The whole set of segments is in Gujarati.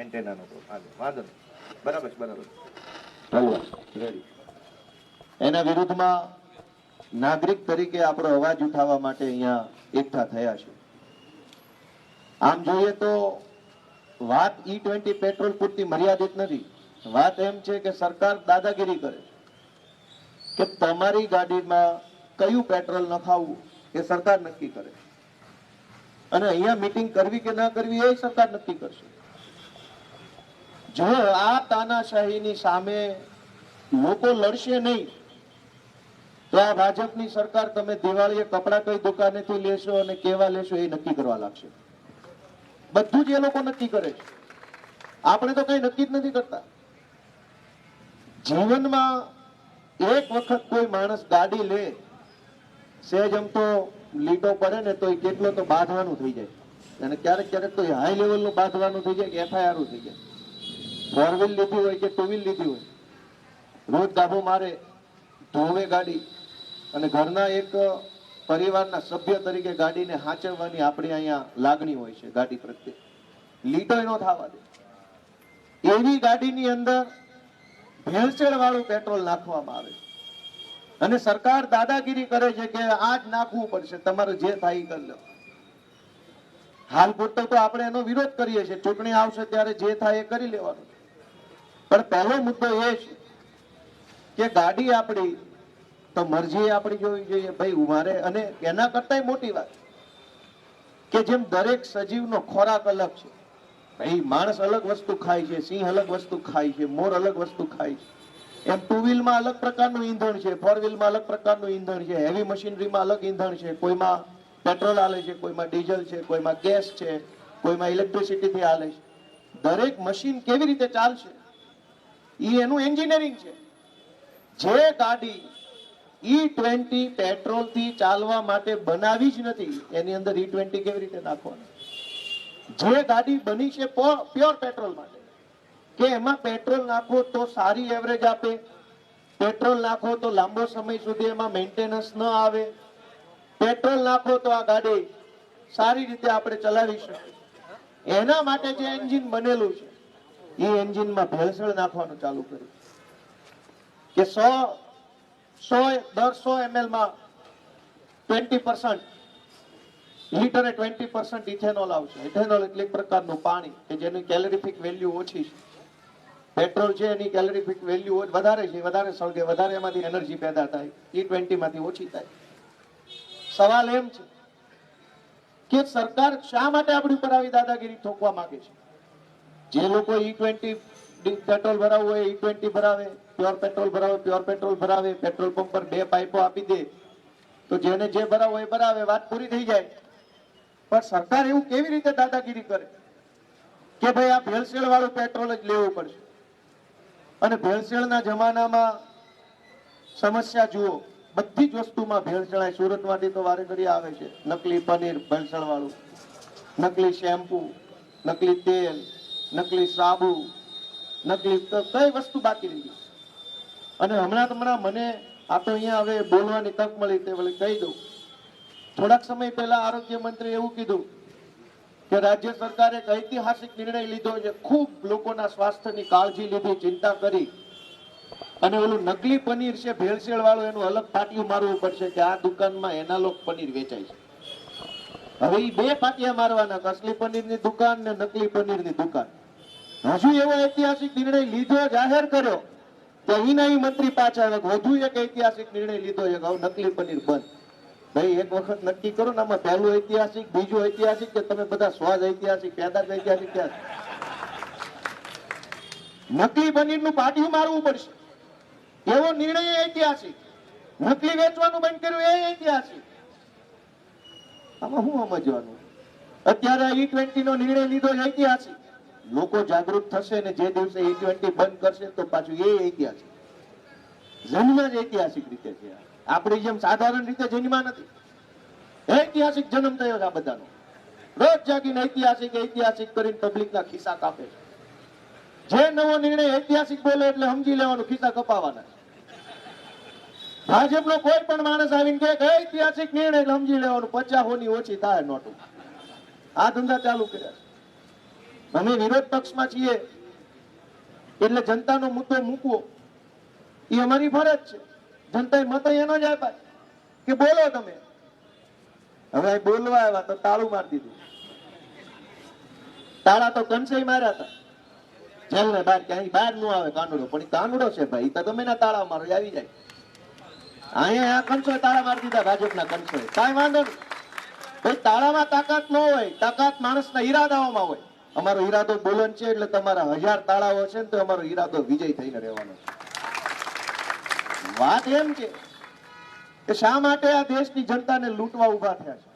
એન્ટેનાનો વાંધો નહીં. બરાબર છે, બરાબર. રેડી. એના વિરુદ્ધમાં નાગરિક તરીકે આપણો અવાજ ઉઠાવવા માટે અહીંયા એકઠા થયા છે. આમ જોઈએ તો વાત E20 પેટ્રોલ પૂરતી મર્યાદિત નથી. વાત એમ છે કે સરકાર દાદાગીરી કરે છે કે તમારી ગાડીમાં કયું પેટ્રોલ નખાવવું એ સરકાર નક્કી કરે, અને અહીંયા મીટિંગ કરવી કે ના કરવી એ સરકાર નક્કી કરશે. જો આ તાનાશાહીની સામે લોકો લડશે નહીં તો આ ભાજપની સરકાર તમે દિવાળીએ કપડા કઈ દુકાનેથી લેશો અને કેવા લેશો એ નક્કી કરવા લાગશે. બધું જ એ લોકો નક્કી કરે છે. આપણે તો કઈ નક્કી જ નથી કરતા. જીવનમાં એક વખત કોઈ માણસ ગાડી લે, સહેજ આમ તો લીટો પડે ને તો એ કેટલો તો બાંધવાનું થઈ જાય, અને ક્યારેક ક્યારેક તો હાઈ લેવલનું બાંધવાનું થઈ જાય કે FIR થઈ જાય. 4 વ્હીલ લીધી હોય કે 2 વ્હીલ લીધી હોય, રોજ ગાભો મારે, ધોવે ગાડી, અને ઘરના એક પરિવારના સભ્ય તરીકે ગાડીને હાચવવાની આપણી અહીંયા લાગણી હોય છે ગાડી પ્રત્યે. લીટો ન થવા દે એવી ગાડીની અંદર ભેળસેળ વાળું પેટ્રોલ નાખવામાં આવે છે, અને સરકાર દાદાગીરી કરે છે કે આ જ નાખવું પડશે, તમારે જે થાય કરી લો. હાલ પૂરતો તો આપણે એનો વિરોધ કરીએ છીએ, ચૂંટણી આવશે ત્યારે જે થાય એ કરી લેવાનું. પણ પહેલો મુદ્દો એ છે કે ગાડી આપણી તો મરજી આપણી જોવી જોઈએ ભાઈ ઉમારે. અને એના કરતા મોટી વાત કે જેમ દરેક સજીવનો ખોરાક અલગ છે, ભાઈ માણસ અલગ વસ્તુ ખાય છે, સિંહ અલગ વસ્તુ ખાય છે, મોર અલગ વસ્તુ ખાય છે, એમ 2 વ્હીલમાં અલગ પ્રકારનું ઈંધણ છે, 4 વ્હીલમાં અલગ પ્રકારનું ઈંધણ છે, હેવી મશીનરીમાં અલગ ઈંધણ છે, કોઈમાં પેટ્રોલ હાલે છે, કોઈમાં ડીઝલ છે, કોઈમાં ગેસ છે, કોઈમાં ઇલેક્ટ્રિસિટીથી હાલે છે. દરેક મશીન કેવી રીતે ચાલશે એ એનું એન્જિનિયરિંગ છે. જે ગાડી E20 પેટ્રોલથી ચાલવા માટે બનાવી જ નથી એની અંદર E20 કેવી રીતે નાખવાનું? જે ગાડી બની છે પ્યોર પેટ્રોલ માટે, કે એમાં પેટ્રોલ નાખો તો સારી એવરેજ આપે, પેટ્રોલ નાખો તો લાંબો સમય સુધી એમાં મેન્ટેનન્સ ન આવે, પેટ્રોલ નાખો તો આ ગાડી સારી રીતે આપણે ચલાવી શકીએ, એના માટે જે એન્જિન બનેલું છે એ એન્જિનમાં ભેળસેળ નાખવાનું ચાલુ કર્યું કે 100 ml માં 20% લીટરે 20% ઇથેનોલ આવશે. ઇથેનોલ એટલે એક પ્રકારનું પાણી કે જેની કેલરીફિક વેલ્યુ ઓછી છે. પેટ્રોલ છે એની કેલરીફિક વેલ્યુ વધારે છે, વધારે સળગે, વધારે એમાંથી એનર્જી પેદા થાય, E20 માંથી ઓછી થાય. સવાલ એમ છે કે સરકાર શા માટે આપણી ઉપર આવી દાદાગીરી ઠોકવા માંગે છે? જે લોકો E20 પેટ્રોલ ભરાવવું હોય E20 ભરાવે, પ્યોર પેટ્રોલ ભરાવે પ્યોર પેટ્રોલ ભરાવે, પેટ્રોલ પંપ પર 2 પાઇપો આપી દે તો જેને જે ભરાવવું એ ભરાવે, વાત પૂરી થઈ જાય. પણ સરકાર એવું કેવી રીતે દાદાગીરી કરે કે ભાઈ આ ભેળસેળ વાળું પેટ્રોલ જ લેવું પડશે? અને ભેળસેળના જમાનામાં સમસ્યા જુઓ, બધી જ વસ્તુમાં ભેળસેળ. સુરતમાંથી તો વારે ઘડી આવે છે નકલી પનીર ભેળસેળ વાળું, નકલી શેમ્પુ, નકલી તેલ, નકલી સાબુ, નકલી કઈ વસ્તુ બાકી રહી. અને હમણાં મને આ તો અહીંયા હવે બોલવાની તક મળી તે વળી કહી દઉં. થોડાક સમય પહેલા આરોગ્ય મંત્રી એવું કીધું કે રાજ્ય સરકારે એક ઐતિહાસિક નિર્ણય લીધો છે, ખૂબ લોકોના સ્વાસ્થ્યની કાળજી લીધી, ચિંતા કરી, અને ઓલું નકલી પનીર છે ભેળસેળ વાળું એનું અલગ પાટિયું મારવું પડશે કે આ દુકાનમાં એનાલોગ પનીર વેચાય છે. હવે એ 2 પાટિયા મારવાના, અસલી પનીરની દુકાન ને નકલી પનીરની દુકાન. હજુ એવો ઐતિહાસિક નિર્ણય લીધો, જાહેર કર્યો, તો અહીંના મંત્રી પાછા આવ્યા, વધુ એક ઐતિહાસિક નિર્ણય લીધો છે, નકલી પનીર બંધ. ભાઈ એક વખત નક્કી કરો ને, આમાં પહેલું ઐતિહાસિક, બીજું ઐતિહાસિક, કે તમે બધા સ્વાદ ઐતિહાસિક, પેદાશ ઐતિહાસિક? નકલી પનીરનું પાટિયું મારવું પડશે એવો નિર્ણય ઐતિહાસિક. નકલી વેચવાનું બંધ કર્યું એ ઐતિહાસિક. આમાં શું સમજવાનું? અત્યારે E20 નો નિર્ણય લીધો છે ઐતિહાસિક. લોકો જાગૃત થશે ને જે દિવસે E20 બંધ કરશે તો પાછું એ ઐતિહાસિક. જન્મ જ ઐતિહાસિક રીતે છે. આપણી જેમ સાધારણ રીતે જન્મા નથી, ઐતિહાસિક જન્મ થયો છે આ બધાનો. રોજ જાગીને ઐતિહાસિક ઐતિહાસિક કરીને પબ્લિકના ખિસ્સા કાપે છે. જે નવો નિર્ણય ઐતિહાસિક બોલે એટલે સમજી લેવાનું ખિસ્સા કપાવાના. ભાજપનો કોઈ પણ માણસ આવીને કે ઐતિહાસિક નિર્ણય એટલે સમજી લેવાનું 50 હોની ઓછી થાય નોટો. આ ધંધા ચાલુ કર્યા છે. અમે વિરોધ પક્ષમાં છીએ એટલે જનતાનો મુદ્દો મૂકવો એ અમારી ફરજ છે. જનતાએ મત એનો જ આપ્યા કે બોલો તમે. હવે અહીં બોલવા આવ્યા તો તાળું મારી દીધું. તાળા તો કંસાઈ માર્યા હતા જેલ ને બહાર, ક્યાંય બહાર નું આવે કાનુડો, પણ ઈ કાનુડો છે ભાઈ, તો તમે ના તાળા મારો એ આવી જાય. અહીંયા કંસોએ તાળા મારી દીધા, ભાજપના કંસોએ. કાંઈ વાંધો નહીં ભાઈ, તાળામાં તાકાત ન હોય, તાકાત માણસના ઈરાદાઓમાં હોય. અમારો ઈરાદો બુલંદ છે એટલે તમારા 1000 તાળાઓ છે ને તો અમારો ઈરાદો વિજય થઈને રહેવાનો છે. વાત એમ છે કે શા માટે આ દેશની જનતાને લૂંટવા ઉભા થયા છે.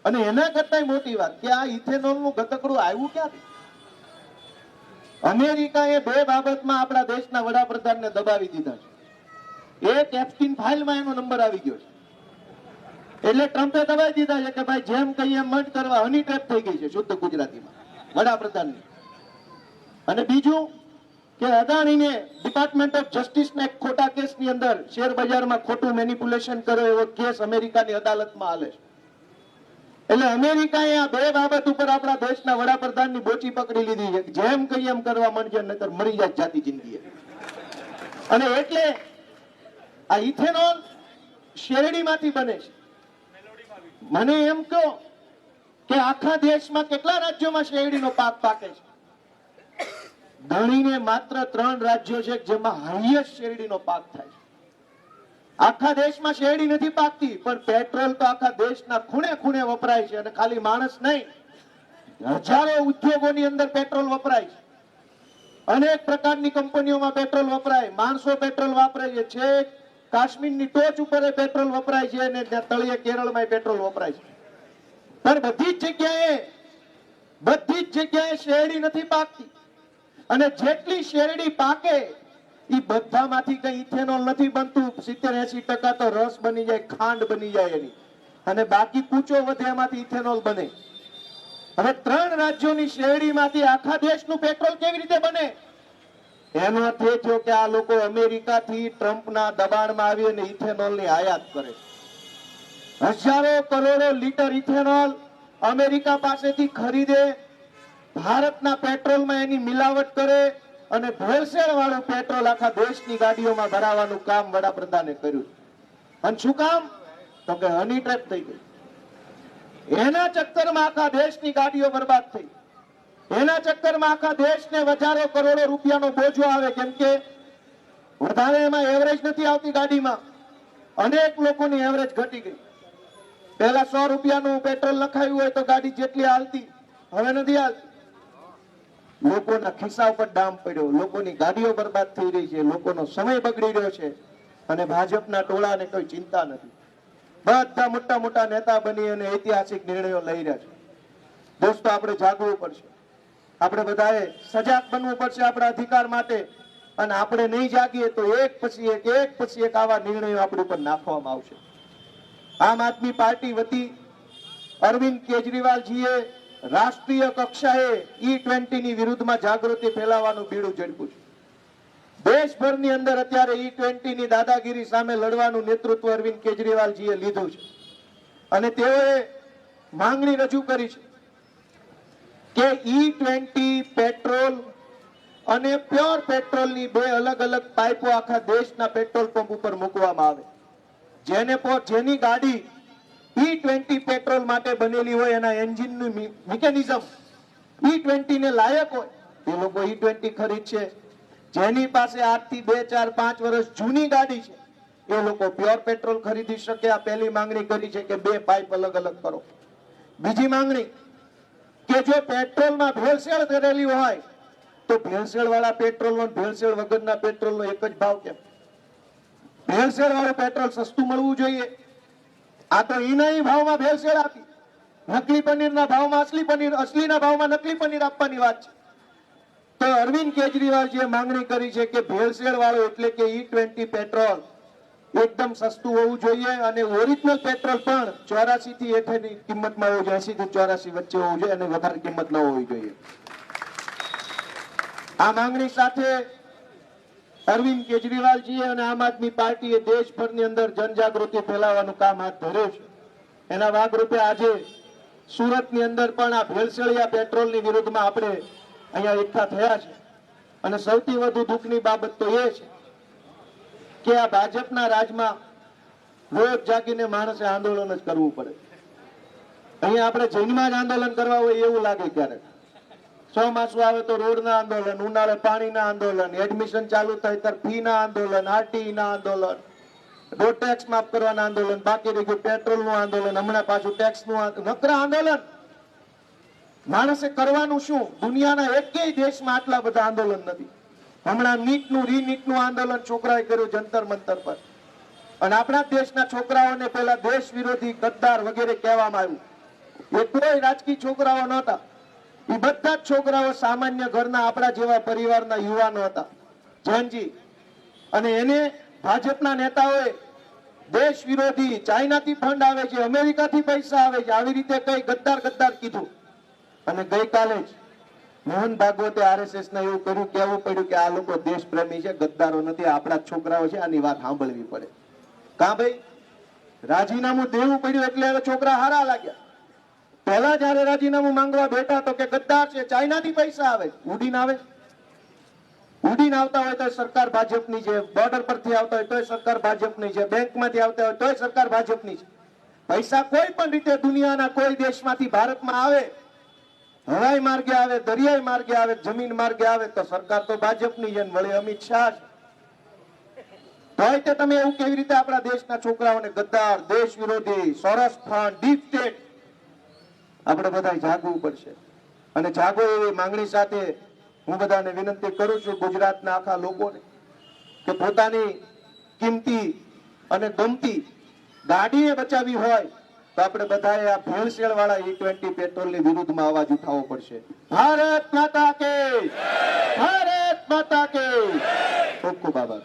અને એના કરતાય મોટી વાત કે આ ઇથેનોલનું ગતકડું આવ્યું ક્યાંથી? અમેરિકાએ 2 બાબતમાં આપણા દેશના વડાપ્રધાનને દબાવી દીધા છે. એક એપ્સ્ટીન ફાઇલમાં એનો નંબર આવી ગયો છે એટલે ટ્રમ્પે દબાવી દીધા છે કે ભાઈ જેમ કહીએ એમ જ કરવા. હની ટ્રેપ થઈ ગઈ છે શુદ્ધ ગુજરાતીમાં વડાપ્રધાનની. અને બીજું કે અદાણીને ડિપાર્ટમેન્ટ ઓફ જસ્ટિસના એક ખોટા કેસની અંદર શેર બજારમાં ખોટું મેનિપ્યુલેશન કર્યો એવો કેસ અમેરિકાની અદાલતમાં હાલે છે. એટલે અમેરિકાએ આ 2 બાબત ઉપર આપણા દેશના વડાપ્રધાનની બોચી પકડી લીધી છે. જેમ કહીએ એમ કરવા માંડશે નહીતર મરી જાય જાતિ જિંદગી. અને એટલે આ ઇથેનોલ શેરડીમાંથી બને છે. મને એમ કહો કે આખા દેશમાં કેટલા રાજ્યોમાં શેરડીનો પાક પાકે છે? ગણીને માત્ર 3 રાજ્યો છે જેમાં હાઈએસ્ટ શેરડીનો પાક થાય છે. આખા દેશમાં શેરડી નથી પાકતી, પણ પેટ્રોલ તો આખા દેશના ખૂણે ખૂણે વપરાય છે. અને ખાલી માણસ નહીં, હજારો ઉદ્યોગોની અંદર પેટ્રોલ વપરાય છે. અનેક પ્રકારની કંપનીઓમાં પેટ્રોલ વપરાય, માણસો પેટ્રોલ વાપરે છે. છેક કાશ્મીરની ટોચ ઉપર પેટ્રોલ વપરાય છે અને તળિયે કેરળમાં પેટ્રોલ વપરાય છે. પણ બધી જ જગ્યાએ શેરડી નથી પાકતી. અને જેટલી શેરડી પાકે એ બધામાંથી કઈ ઇથેનોલ નથી બનતું. 70-80% તો રસ બની જાય, ખાંડ બની જાય એની, અને બાકી કૂચો વધે એમાંથી ઇથેનોલ બને. હવે 3 રાજ્યોની શેરડીમાંથી આખા દેશનું પેટ્રોલ કેવી રીતે બને? એનો અર્થ એ થયો કે આ લોકો અમેરિકાથી ટ્રમ્પના દબાણમાં આવી અને ઇથેનોલની આયાત કરે. હજારો કરોડો લીટર ઇથેનોલ અમેરિકા પાસેથી ખરીદે, ભારતના પેટ્રોલમાં એની મિલાવટ કરે અને ભેળસેળ વાળું પેટ્રોલ આખા દેશની ગાડીઓમાં ભરાવાનું કામ વડાપ્રધાને કર્યું. અને શું કામ? તો કે હની ટ્રેપ થઈ ગઈ. એના ચક્કરમાં આખા દેશની ગાડીઓ બરબાદ થઈ. એના ચક્કરમાં આખા દેશને હજારો કરોડો રૂપિયાનો બોજો આવે. કેમ કે વધારે એમાં એવરેજ નથી આવતી ગાડીમાં. અનેક લોકોની એવરેજ ઘટી ગઈ. પહેલા 100 રૂપિયાનું પેટ્રોલ લખાયું હોય તો ગાડી જેટલી હાલતી, હવે નથી હાલતી. લોકોના ખિસ્સા ઉપર ડામ પડ્યો, લોકોની ગાડીઓ બરબાદ થઈ રહી છે, લોકોનો સમય બગડી રહ્યો છે. અને ભાજપના ટોળાને કોઈ ચિંતા નથી. બધા મોટા મોટા નેતા બની અને ઐતિહાસિક નિર્ણયો લઈ રહ્યા છે. દોસ્તો, આપણે જાગવું પડશે. આપણે બધાએ સજાગ બનવું પડશે આપણા અધિકાર માટે. અને આપણે નહીં જાગીએ તો એક પછી એક આવા નિર્ણયો આપણી ઉપર નાખવામાં આવશે. આમ આદમી પાર્ટી વતી અરવિંદ કેજરીવાલજીએ રાષ્ટ્રીય કક્ષાએ E20 ની વિરુદ્ધમાં જાગૃતિ ફેલાવવાનું બીડું ઝડપ્યું છે. દેશભરની અંદર અત્યારે E20 ની દાદાગીરી સામે લડવાનું નેતૃત્વ અરવિંદ કેજરીવાલજીએ લીધું છે. અને તેઓએ માંગણી રજૂ કરી છે કે E20 પેટ્રોલ અને પ્યોર પેટ્રોલની 2 અલગ અલગ પાઇપો આખા દેશના પેટ્રોલ પંપ ઉપર મૂકવામાં આવે. જેની ગાડી E20 પેટ્રોલ માટે બનેલી હોય, એના એન્જિનનું મિકેનિઝમ E20 ને લાયક હોય, એ લોકો E20 ખરીદશે. જેની પાસે 8 થી 2, 4, 5 વર્ષ જૂની ગાડી છે, એ લોકો પ્યોર પેટ્રોલ ખરીદી શકે. આ પહેલી માંગણી કરી છે કે 2 પાઇપ અલગ અલગ કરો. બીજી માંગણી કે જો પેટ્રોલમાં ભેળસેળ કરેલી હોય તો ભેળસેળ વાળા પેટ્રોલનો ભેળસેળ વગરના પેટ્રોલનો એક જ ભાવ કેમ? ભેળસેળ વાળું પેટ્રોલ સસ્તું મળવું જોઈએ. આ તો ઈનાઈ ભાવમાં ભેળસેળ આપી, નકલી પનીરના ભાવમાં અસલી પનીર, અસલીના ભાવમાં નકલી પનીર આપવાની વાત છે. તો અરવિંદ કેજરીવાલજીએ માંગણી કરી છે કે ભેળસેળ વાળું એટલે કે E20 પેટ્રોલ એકદમ સસ્તું હોવું જોઈએ અને ઓરિજિનલ પેટ્રોલ પણ 84 થી હેઠળની કિંમતમાં હોવું જોઈએ, 80 થી 84 વચ્ચે હોવું જોઈએ અને વધારે કિંમત ન હોવી જોઈએ. આ માંગણી સાથે અરવિંદ કેજરીવાલજી અને આમ આદમી પાર્ટીએ દેશભરની અંદર જનજાગૃતિ ફેલાવવાનું કામ હાથ ધર્યું છે. એના ભાગરૂપે આજે સુરતની અંદર પણ આ ભેળસેળિયા પેટ્રોલની વિરુદ્ધમાં આપણે અહીંયા એકઠા થયા છે. અને સૌથી વધુ દુઃખની બાબત તો એ છે કે આ ભાજપના રાજમાં રોજ જાગીને માણસે આંદોલન જ કરવું પડે. અહીંયા આપણે જૈનમાં જ આંદોલન કરવા હોય એવું લાગે ક્યારેક. ચોમાસું આવે તો રોડના આંદોલન, ઉનાળે પાણીના આંદોલન, એડમિશન ચાલુ થાય ત્યારે ફીના આંદોલન, આરટીઈના આંદોલન, રોડ ટેક્સ માફ કરવાના આંદોલન, બાકી રહી ગયું પેટ્રોલનું આંદોલન, હમણાં પાછું ટેક્સનું નકરા આંદોલન. માણસે કરવાનું શું? દુનિયાના એકેય દેશમાં આટલા બધા આંદોલન નથી. હમણાં નીટનું રીનીટનું આંદોલન છોકરાએ કર્યું જંતર મંતર પર, અને આપણા દેશના છોકરાઓને પેલા દેશ વિરોધી, ગદ્દાર વગેરે કહેવામાં આવ્યું. એ કોઈ રાજકીય છોકરાઓ નહોતા, એ બધા જ છોકરાઓ સામાન્ય ઘરના આપણા જેવા પરિવારના યુવાનો હતા, જૈનજી. અને એને ભાજપના નેતાઓએ દેશ વિરોધી, ચાઇનાથી ફંડ આવે છે, અમેરિકાથી પૈસા આવે છે, આવી રીતે કઈ ગદ્દાર ગદ્દાર કીધું. અને ગઈકાલે જ મોહન ભાગવતે આરએસએસ ને એવું કર્યું, કહેવું પડ્યું કે આ લોકો દેશ પ્રેમી છે, ગદ્દારો નથી, આપણા જ છોકરાઓ છે, આની વાત સાંભળવી પડે. કા ભાઈ, રાજીનામું દેવું પડ્યું એટલે હવે છોકરા હારા લાગ્યા. પહેલા જયારે રાજીનામું માંગવા બેઠા તો કે ગદ્દાર છે, ચાઇનાથી પૈસા આવે, ઉડીને આવે. ઉડીને આવતા હોય તો સરકાર ભાજપની છે, બોર્ડર પરથી આવતા હોય તોય સરકાર ભાજપની છે, બેંકમાંથી આવતા હોય તોય સરકાર ભાજપની છે. પૈસા કોઈ પણ રીતે દુનિયાના કોઈ દેશમાંથી ભારતમાં આવે, હવાઈ માર્ગે આવે, દરિયાઈ માર્ગે આવે, જમીન માર્ગે આવે, તો સરકાર તો ભાજપની છે. વળી અમિત શાહ તોય તે તમે એવું કેવી રીતે આપણા દેશના છોકરાઓને ગદ્દાર, દેશ વિરોધી, સોરસ ફંડ, ડીપ સ્ટેટ. આપણે બધા જાગવું પડશે. અને જાગો એવી માંગણી સાથે હું બધાને વિનંતી કરું છું, ગુજરાતના આખા લોકોને, કે પોતાની કિંમતી અને ગમતી ગાડીએ બચાવી હોય તો આપણે બધાએ આ ભેળસેળ વાળા E20 પેટ્રોલની વિરુદ્ધમાં અવાજ ઉઠાવવો પડશે. ભારત માતા કે, ભારત માતા કે. ખૂબ ખૂબ આભાર.